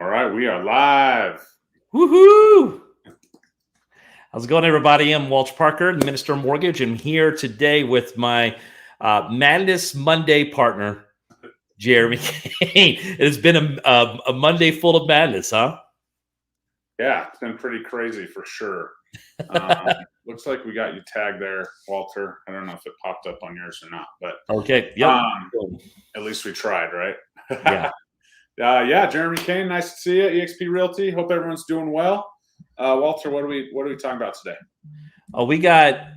All right, we are live. Woohoo! How's it going, everybody? I'm Walter Parker, the Minister of Mortgage. I'm here today with my Madness Monday partner, Jeremy Kane. It has been a Monday full of madness, huh? Yeah, it's been pretty crazy for sure. Looks like we got you tagged there, Walter. I don't know if it popped up on yours or not, but Okay. Yep. at least we tried, right? Yeah. Yeah, Jeremy Kane, nice to see you. eXp Realty. Hope everyone's doing well. Walter, what are we talking about today? We got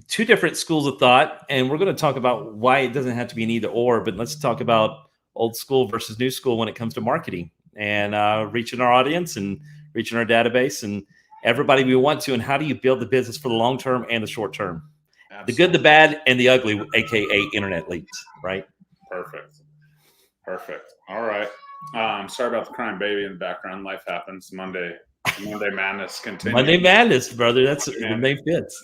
two different schools of thought, and we're going to talk about why it doesn't have to be an either or, but let's talk about old school versus new school when it comes to marketing and reaching our audience and reaching our database and everybody we want to, and how do you build the business for the long term and the short term? Absolutely. The good, the bad, and the ugly, aka internet leads, right? Perfect. All right. Sorry about the crying baby in the background. Life happens. Monday madness continues. Monday madness, brother. That's the name fits.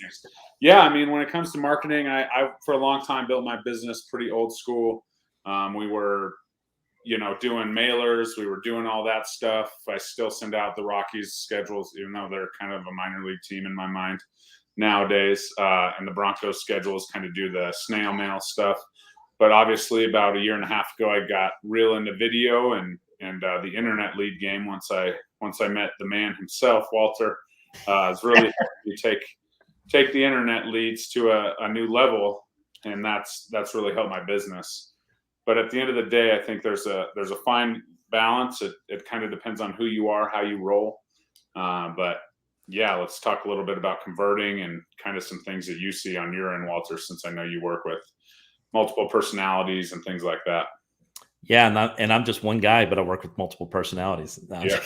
Yeah, I mean, when it comes to marketing, I for a long time built my business pretty old school. We were, doing mailers. We were doing all that stuff. I still send out the Rockies schedules, even though they're kind of a minor league team in my mind nowadays. And the Broncos schedules kind of do the snail mail stuff. But obviously, about a year and a half ago, I got real into video and the internet lead game. Once I met the man himself, Walter, it's really helped me take the internet leads to a new level, and that's really helped my business. But at the end of the day, I think there's a fine balance. It kind of depends on who you are, how you roll. But yeah, let's talk a little bit about converting and kind of some things that you see on your end, Walter, since I know you work with multiple personalities and things like that. Yeah, and I'm just one guy, but I work with multiple personalities. Yeah.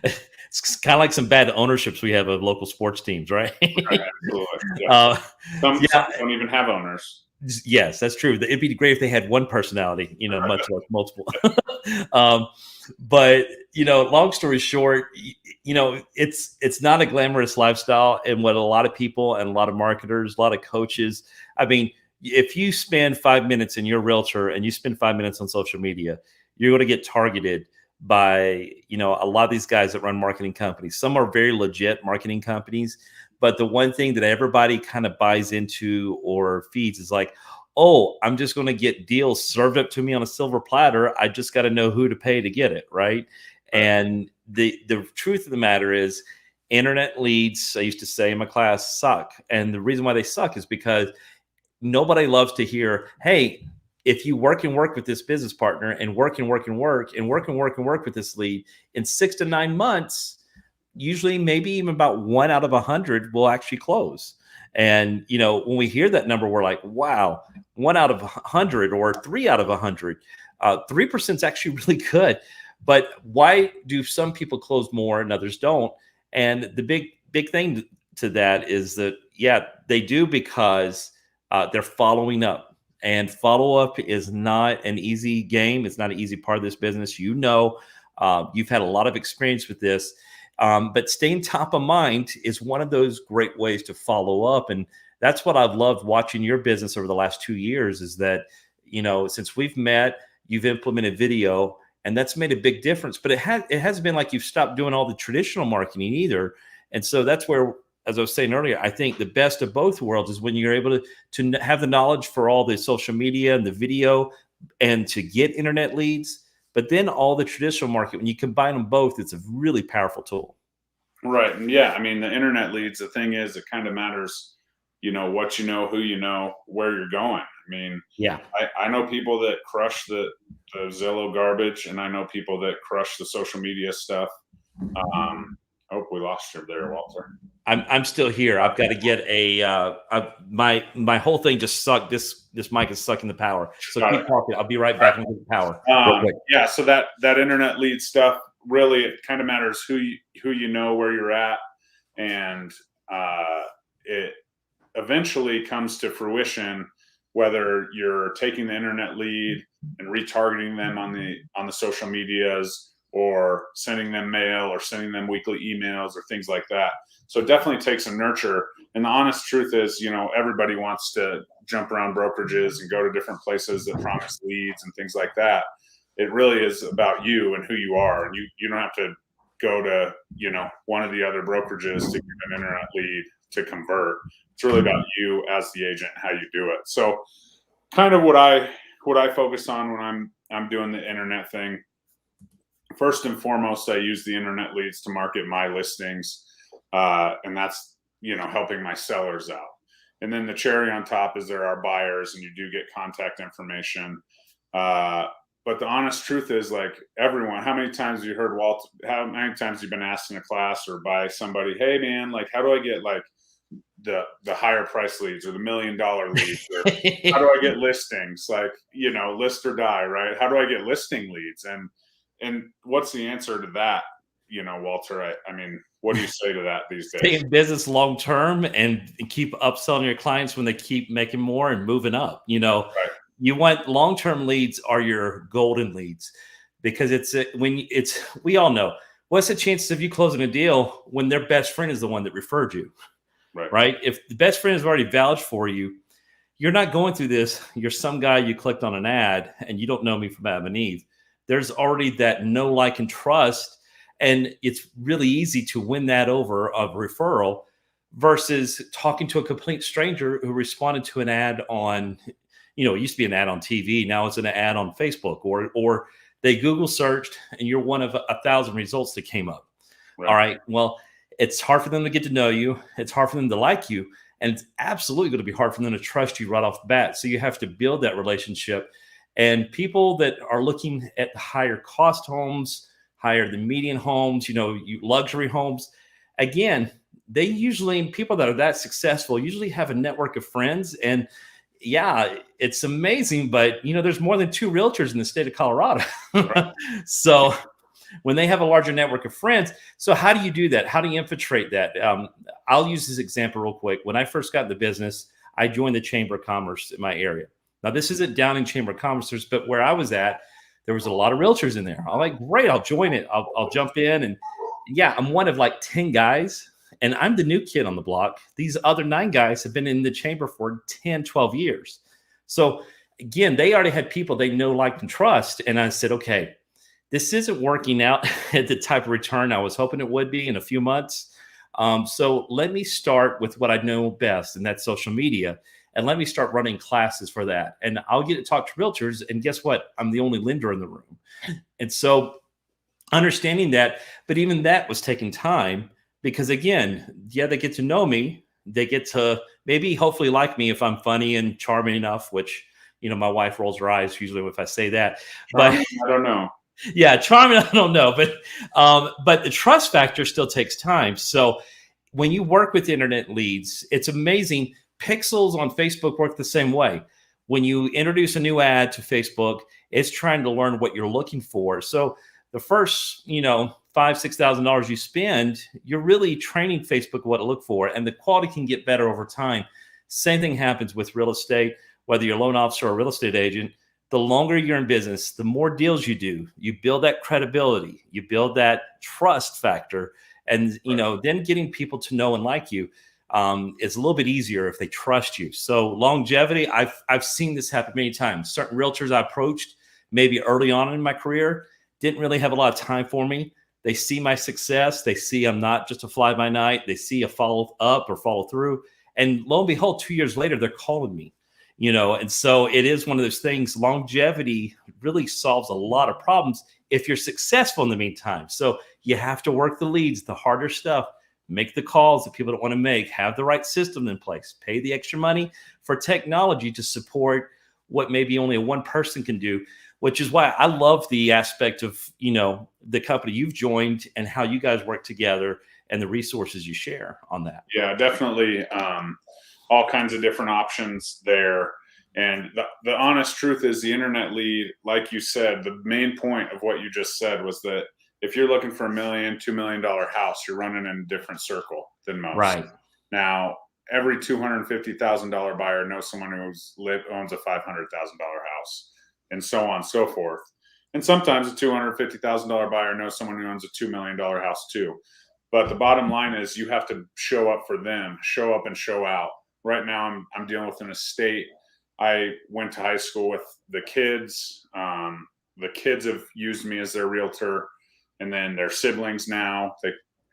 It's kind of like some bad ownerships we have of local sports teams, right? Absolutely. Yeah. Some don't even have owners. Yes, that's true. It'd be great if they had one personality, much less multiple. But long story short, it's not a glamorous lifestyle, and what a lot of people and a lot of marketers, a lot of coaches. I mean, if you spend 5 minutes in your realtor and you spend 5 minutes on social media, you're going to get targeted by a lot of these guys that run marketing companies. Some are very legit marketing companies, but the one thing that everybody kind of buys into or feeds is like, oh, I'm just going to get deals served up to me on a silver platter. I just got to know who to pay to get it, right? And the truth of the matter is, internet leads, I used to say in my class, suck. And the reason why they suck is because nobody loves to hear, hey, if you work with this business partner and work with this lead in 6 to 9 months, usually maybe even about 1 out of 100 will actually close. And, when we hear that number, we're like, wow, 1 out of 100 or 3 out of 100, 3% is actually really good. But why do some people close more and others don't? And the big thing to that is that, yeah, they do because they're following up. And follow-up is not an easy game. It's not an easy part of this business. You've had a lot of experience with this. But staying top of mind is one of those great ways to follow up. And that's what I've loved watching your business over the last 2 years is that, since we've met, you've implemented video, and that's made a big difference. But it hasn't been like you've stopped doing all the traditional marketing either. And so that's where, as I was saying earlier, I think the best of both worlds is when you're able to have the knowledge for all the social media and the video and to get internet leads, but then all the traditional market, when you combine them both, it's a really powerful tool. Right. And yeah, I mean, the internet leads, the thing is, it kind of matters, what you know, who you know, where you're going. I mean, yeah, I know people that crush the Zillow garbage, and I know people that crush the social media stuff. Hope we lost you there, Walter. I'm still here. I've got to get my whole thing just sucked. This mic is sucking the power. So keep talking. I'll be right back and get the power. Yeah. So that internet lead stuff, really, it kind of matters who you know, where you're at, and it eventually comes to fruition whether you're taking the internet lead and retargeting them on the social medias, or sending them mail, or sending them weekly emails, or things like that. So it definitely takes some nurture. And the honest truth is, everybody wants to jump around brokerages and go to different places that promise leads and things like that. it really is about you and who you are. And you don't have to go to, one of the other brokerages to get an internet lead to convert. It's really about you as the agent, how you do it. So kind of what I focus on when I'm doing the internet thing. First and foremost, I use the internet leads to market my listings, and that's helping my sellers out. And then the cherry on top is there are buyers, and you do get contact information. But the honest truth is, like everyone, how many times have you heard Walt? How many times you've been asked in a class or by somebody, "Hey, man, like, how do I get like the higher price leads or the $1 million leads? Or how do I get listings? Like, list or die, right? How do I get listing leads?" And what's the answer to that? Walter, I mean, what do you say to that these Stay days? in business long term and keep upselling your clients when they keep making more and moving up. Right, You want long term leads are your golden leads, because we all know what's the chances of you closing a deal when their best friend is the one that referred you, right, right? If the best friend has already vouched for you, you're not going through this. You're some guy you clicked on an ad and you don't know me from Adam and Eve. There's already that know, like, and trust. And it's really easy to win that over of referral versus talking to a complete stranger who responded to an ad on, it used to be an ad on TV. Now it's an ad on Facebook, or they Google searched and you're one of 1,000 results that came up. All right, right. Well, it's hard for them to get to know you. It's hard for them to like you. And it's absolutely going to be hard for them to trust you right off the bat. So you have to build that relationship. And people that are looking at the higher cost homes, higher than median homes, luxury homes, again, people that are that successful usually have a network of friends. And yeah, it's amazing, but there's more than 2 realtors in the state of Colorado. right. So when they have a larger network of friends. So how do you do that? How do you infiltrate that? I'll use this example real quick. When I first got in the business, I joined the Chamber of Commerce in my area. Now, this isn't down in Chamber of Commerce, but where I was at, there was a lot of realtors in there. I'm like, great, I'll join it. I'll jump in. And yeah, I'm one of like 10 guys, and I'm the new kid on the block. These other 9 guys have been in the chamber for 10, 12 years. So again, they already had people they know, like, and trust. And I said, okay, this isn't working out at the type of return I was hoping it would be in a few months. So let me start with what I know best, and that's social media. And let me start running classes for that. And I'll get to talk to realtors. And guess what? I'm the only lender in the room. And so understanding that, but even that was taking time because, again, yeah, they get to know me. They get to maybe hopefully like me if I'm funny and charming enough, which, my wife rolls her eyes usually if I say that. But I don't know. yeah, charming, I don't know, but the trust factor still takes time. So when you work with internet leads, it's amazing. Pixels on Facebook work the same way. When you introduce a new ad to Facebook, it's trying to learn what you're looking for. So the first, $5,000-$6,000 you spend, you're really training Facebook what to look for, and the quality can get better over time. Same thing happens with real estate, whether you're a loan officer or a real estate agent. The longer you're in business, the more deals you do, you build that credibility, you build that trust factor. And, then getting people to know and like you is a little bit easier if they trust you. So longevity, I've seen this happen many times. Certain realtors I approached maybe early on in my career didn't really have a lot of time for me. They see my success. They see I'm not just a fly by night. They see a follow up or follow through. And lo and behold, 2 years later, they're calling me. And so it is one of those things. Longevity really solves a lot of problems if you're successful in the meantime. So you have to work the leads, the harder stuff, make the calls that people don't want to make, have the right system in place, pay the extra money for technology to support what maybe only one person can do, which is why I love the aspect of, the company you've joined and how you guys work together and the resources you share on that. Yeah, definitely. All kinds of different options there. And the honest truth is the internet lead, like you said, the main point of what you just said was that if you're looking for $1 million, $2 million house, you're running in a different circle than most. Right. Now, every $250,000 buyer knows someone who owns a $500,000 house, and so on and so forth. And sometimes a $250,000 buyer knows someone who owns a $2 million house too. But the bottom line is you have to show up for them, show up and show out. Right now, I'm dealing with an estate. I went to high school with the kids. the kids have used me as their realtor, and then their siblings now.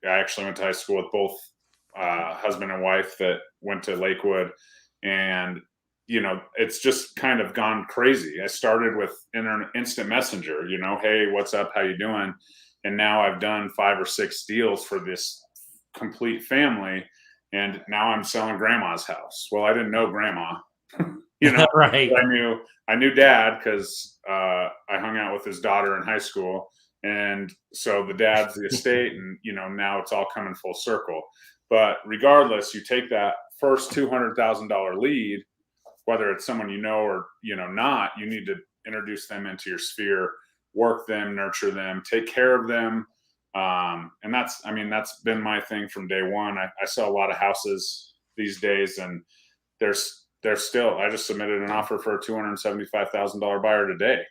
I actually went to high school with both husband and wife that went to Lakewood, and it's just kind of gone crazy. I started with instant messenger, hey, what's up? How you doing? And now I've done 5 or 6 deals for this complete family. And now I'm selling grandma's house. Well, I didn't know grandma, Right. I knew dad because I hung out with his daughter in high school. And so the dad's the estate, and now it's all coming full circle. But regardless, you take that first $200,000 lead, whether it's someone or not, you need to introduce them into your sphere, work them, nurture them, take care of them. And that's been my thing from day one. I sell a lot of houses these days, and there's still, I just submitted an offer for a $275,000 buyer today.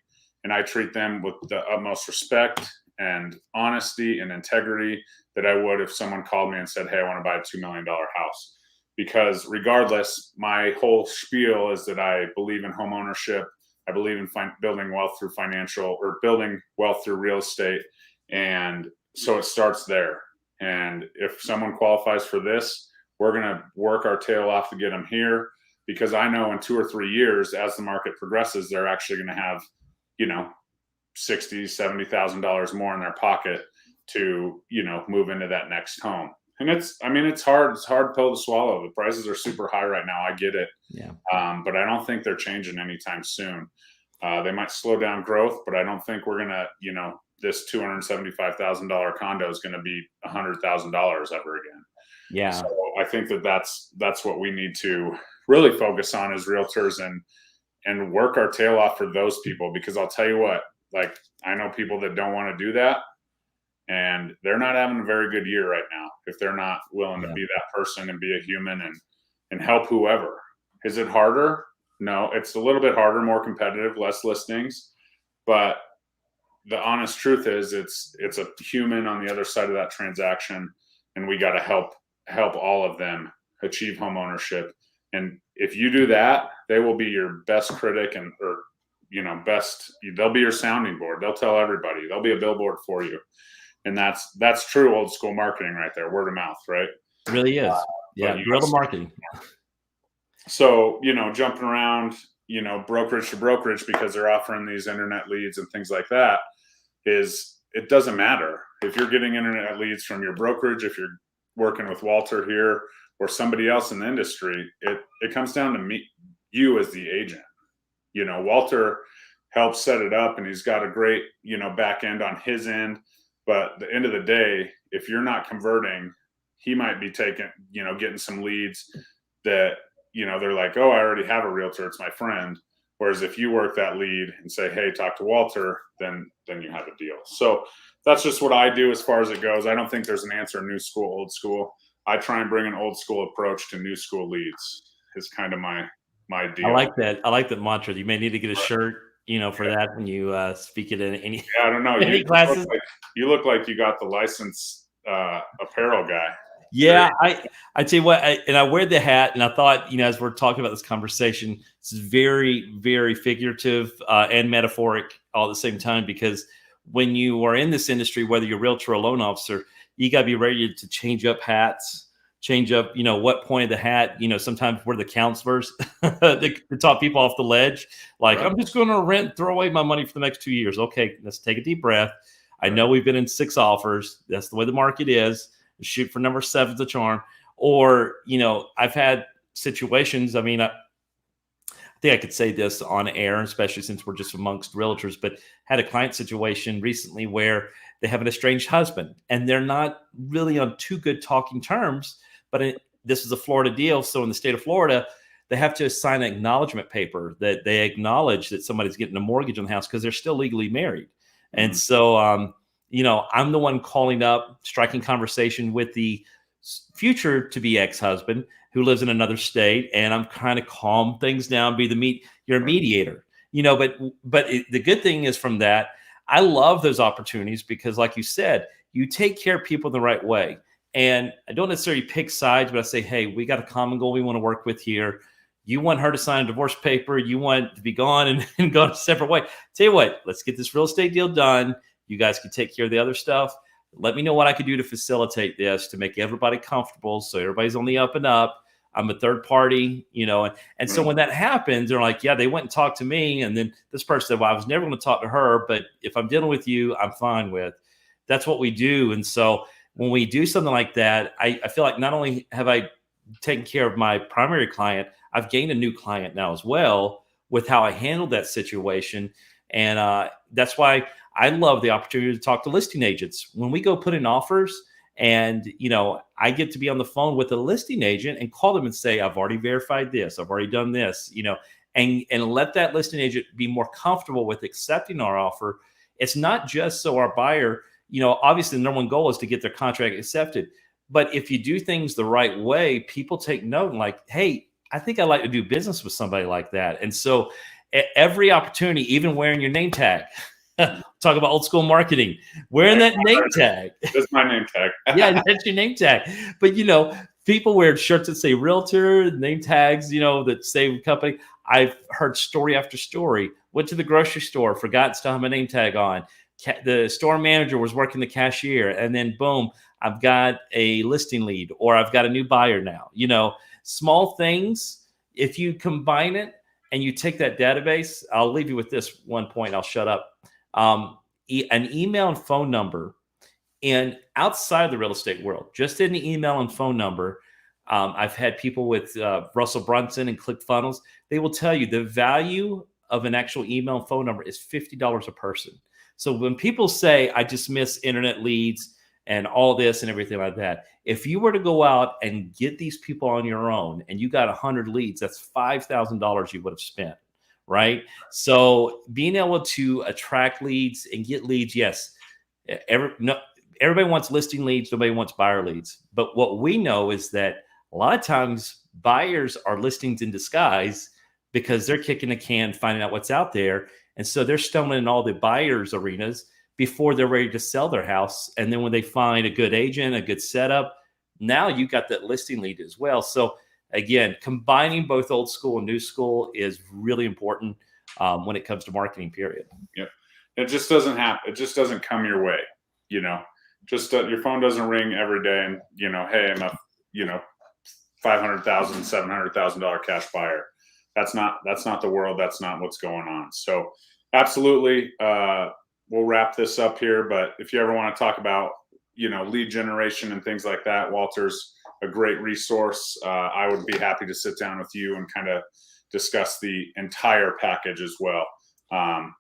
And I treat them with the utmost respect and honesty and integrity that I would if someone called me and said, hey, I want to buy a $2 million house. Because regardless, my whole spiel is that I believe in home ownership. I believe in building wealth through real estate. And so it starts there. And if someone qualifies for this, we're going to work our tail off to get them here, because I know in 2 or 3 years, as the market progresses, they're actually going to have, $60,000, $70,000 more in their pocket to, move into that next home. And it's hard. It's a hard pill to swallow. The prices are super high right now. I get it. Yeah. But I don't think they're changing anytime soon. They might slow down growth, but I don't think we're going to, this $275,000 condo is going to be $100,000 ever again. Yeah. So I think that's what we need to really focus on as realtors, and work our tail off for those people, because I'll tell you what, like, I know people that don't want to do that, and they're not having a very good year right now if they're not willing to be that person and be a human and help whoever. Is it harder? No, it's a little bit harder, more competitive, less listings. But the honest truth is it's a human on the other side of that transaction, and we got to help all of them achieve home ownership. And if you do that, they will be your best critic they'll be your sounding board. They'll tell everybody. They'll be a billboard for you. And that's true old school marketing right there, word of mouth, right? It really is. Yeah, guerrilla marketing. So, jumping around, brokerage to brokerage because they're offering these internet leads and things like that, it doesn't matter. If you're getting internet leads from your brokerage, if you're working with Walter here or somebody else in the industry, it comes down to you as the agent. Walter helps set it up, and he's got a great, back end on his end. But at the end of the day, if you're not converting, he might be getting some leads that, they're like, oh, I already have a realtor, it's my friend. Whereas if you work that lead and say, hey, talk to Walter, then you have a deal. So that's just what I do as far as it goes. I don't think there's an answer, new school, old school. I try and bring an old school approach to new school leads. Is kind of my deal. I like that. I like that mantra. You may need to get a shirt, for that when you speak it in any. Yeah, I don't know. Any classes? You look like you got the licensed apparel guy. Yeah, I tell you what, I wear the hat, and I thought, as we're talking about this conversation, it's very, very figurative and metaphoric all at the same time, because when you are in this industry, whether you're a realtor or a loan officer, you got to be ready to change up hats, change up, what point of the hat, sometimes we're the counselors to talk people off the ledge. Like, right. I'm just going to throw away my money for the next 2 years. Okay, let's take a deep breath. I know we've been in 6 offers. That's the way the market is. Shoot for number 7's a charm. Or, I've had situations, I think I could say this on air, especially since we're just amongst realtors, but had a client situation recently where they have an estranged husband and they're not really on too good talking terms, but this is a Florida deal. So in the state of Florida, they have to sign an acknowledgement paper that they acknowledge that somebody's getting a mortgage on the house because they're still legally married. Mm-hmm. And so, I'm the one calling up, striking conversation with the future to be ex-husband who lives in another state, and I'm kind of calm things down, be you're a mediator, but the good thing is from that, I love those opportunities because, like you said, you take care of people the right way. And I don't necessarily pick sides, but I say, hey, we got a common goal we want to work with here. You want her to sign a divorce paper. You want to be gone and go a separate way. Tell you what, let's get this real estate deal done. You guys can take care of the other stuff. Let me know what I could do to facilitate this to make everybody comfortable, so everybody's on the up and up. I'm a third party, and so when that happens, they're like, yeah, they went and talked to me. And then this person said, well, I was never going to talk to her, but if I'm dealing with you, I'm fine with. That's what we do. And so when we do something like that, I feel like not only have I taken care of my primary client, I've gained a new client now as well with how I handled that situation. And that's why I love the opportunity to talk to listing agents. When we go put in offers, and, I get to be on the phone with a listing agent and call them and say, I've already verified this. I've already done this, and let that listing agent be more comfortable with accepting our offer. It's not just so our buyer, obviously the number one goal is to get their contract accepted. But if you do things the right way, people take note and like, hey, I think I'd like to do business with somebody like that. And so every opportunity, even wearing your name tag, talk about old school marketing, wearing that name tag. That's my name tag. Yeah, that's your name tag. But, people wear shirts that say Realtor, name tags, that say company. I've heard story after story. Went to the grocery store, forgot to still have my name tag on. The store manager was working the cashier, and then boom, I've got a listing lead, or I've got a new buyer now. Small things, if you combine it and you take that database, I'll leave you with this one point. I'll shut up. An email and phone number, and outside the real estate world, just in the email and phone number, I've had people with Russell Brunson and ClickFunnels. They will tell you the value of an actual email and phone number is $50 a person. So when people say, I just miss internet leads and all this and everything like that, if you were to go out and get these people on your own and you got 100 leads, that's $5,000 you would have spent. Right. So being able to attract leads and get leads, yes, everybody wants listing leads. Nobody wants buyer leads. But what we know is that a lot of times buyers are listings in disguise because they're kicking the can, finding out what's out there. And so they're stumbling in all the buyers' arenas before they're ready to sell their house. And then when they find a good agent, a good setup, now you got that listing lead as well. So again, combining both old school and new school is really important when it comes to marketing, period. Yep. It just doesn't happen. It just doesn't come your way. Just your phone doesn't ring every day and, hey, I'm a, $500,000, $700,000 cash buyer. That's not the world. That's not what's going on. So absolutely. We'll wrap this up here, but if you ever want to talk about, lead generation and things like that, Walter's a great resource. I would be happy to sit down with you and kind of discuss the entire package as well. My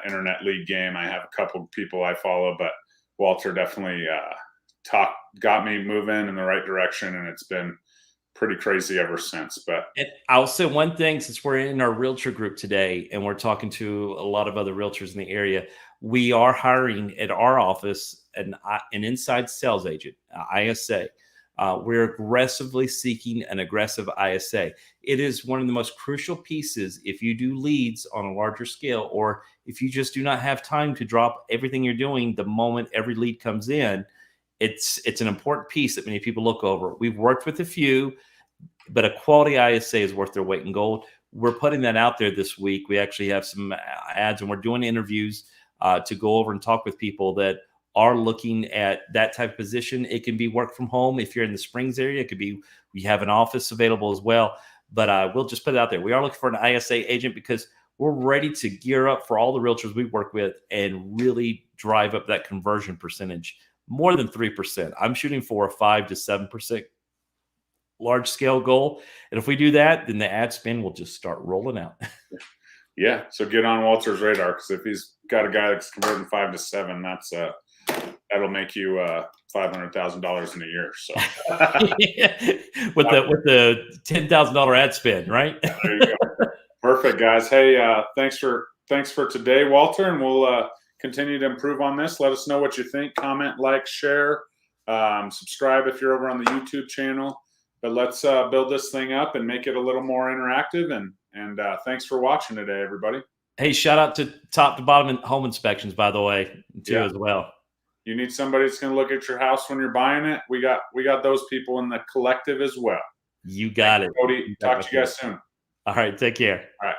internet lead game, I have a couple of people I follow, but Walter definitely got me moving in the right direction, and it's been pretty crazy ever since. But I'll say one thing, since we're in our realtor group today and we're talking to a lot of other realtors in the area, we are hiring at our office an inside sales agent, ISA. We're aggressively seeking an aggressive ISA. It is one of the most crucial pieces if you do leads on a larger scale, or if you just do not have time to drop everything you're doing the moment every lead comes in. It's an important piece that many people look over. We've worked with a few, but a quality ISA is worth their weight in gold. We're putting that out there this week. We actually have some ads, and we're doing interviews to go over and talk with people that are looking at that type of position. It can be work from home. If you're in the Springs area, it could be, we have an office available as well, but we'll just put it out there. We are looking for an ISA agent because we're ready to gear up for all the realtors we work with and really drive up that conversion percentage more than 3%. I'm shooting for a 5 to 7% large scale goal. And if we do that, then the ad spend will just start rolling out. Yeah. So get on Walter's radar, because if he's got a guy that's converting 5 to 7, that'll make you $500,000 in a year. So with the $10,000 ad spend, right? There you go. Perfect, guys. Hey, thanks for today, Walter, and we'll continue to improve on this. Let us know what you think. Comment, like, share, subscribe if you're over on the YouTube channel. But let's build this thing up and make it a little more interactive. And thanks for watching today, everybody. Hey, shout out to top to bottom home inspections, by the way, too, as well. You need somebody that's going to look at your house when you're buying it. We got those people in the collective as well. You got it. Cody. Talk to you guys soon. All right. Take care. All right.